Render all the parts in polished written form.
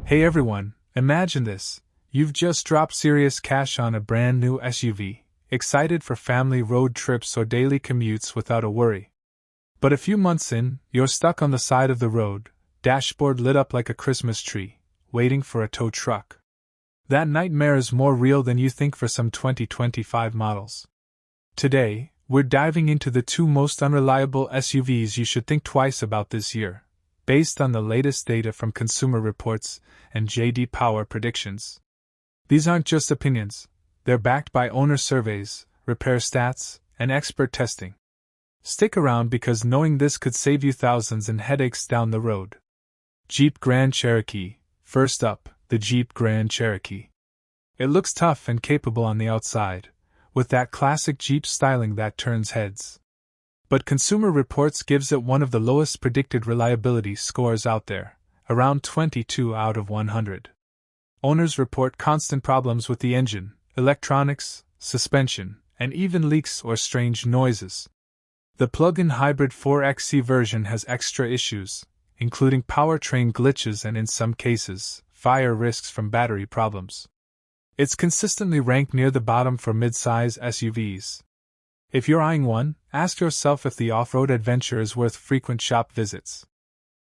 Hey everyone, imagine this. You've just dropped serious cash on a brand new SUV, excited for family road trips or daily commutes without a worry. But a few months in, you're stuck on the side of the road, dashboard lit up like a Christmas tree, waiting for a tow truck. That nightmare is more real than you think for some 2025 models. Today, we're diving into the two most unreliable SUVs you should think twice about this year, based on the latest data from Consumer Reports and J.D. Power predictions. These aren't just opinions, they're backed by owner surveys, repair stats, and expert testing. Stick around because knowing this could save you thousands in headaches down the road. Jeep Grand Cherokee. First up, the Jeep Grand Cherokee. It looks tough and capable on the outside, with that classic Jeep styling that turns heads. But Consumer Reports gives it one of the lowest predicted reliability scores out there, around 22 out of 100. Owners report constant problems with the engine, electronics, suspension, and even leaks or strange noises. The plug-in hybrid 4xe version has extra issues, including powertrain glitches and in some cases, fire risks from battery problems. It's consistently ranked near the bottom for mid-size SUVs. If you're eyeing one, ask yourself if the off-road adventure is worth frequent shop visits.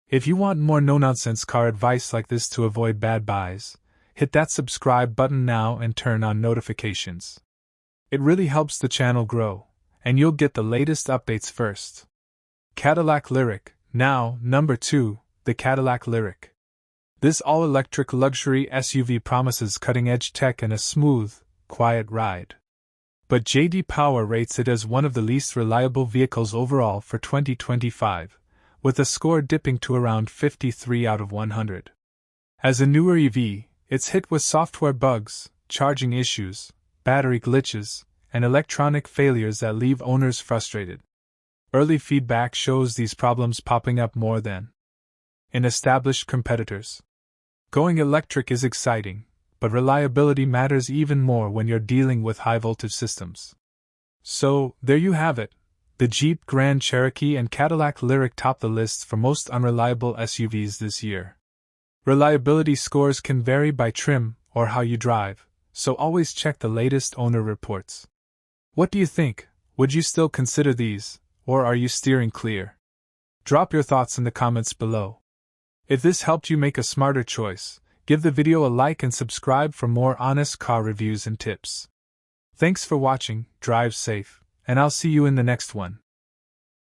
If you want more no-nonsense car advice like this to avoid bad buys, hit that subscribe button now and turn on notifications. It really helps the channel grow, and you'll get the latest updates first. Cadillac Lyriq. Now, number 2, the Cadillac Lyriq. This all-electric luxury SUV promises cutting-edge tech and a smooth, quiet ride. But J.D. Power rates it as one of the least reliable vehicles overall for 2025, with a score dipping to around 53 out of 100. As a newer EV, it's hit with software bugs, charging issues, battery glitches, and electronic failures that leave owners frustrated. Early feedback shows these problems popping up more than in established competitors. Going electric is exciting, but reliability matters even more when you're dealing with high-voltage systems. So, there you have it. The Jeep Grand Cherokee and Cadillac Lyriq top the list for most unreliable SUVs this year. Reliability scores can vary by trim or how you drive, so always check the latest owner reports. What do you think? Would you still consider these, or are you steering clear? Drop your thoughts in the comments below. If this helped you make a smarter choice, give the video a like and subscribe for more honest car reviews and tips. Thanks for watching, drive safe, and I'll see you in the next one.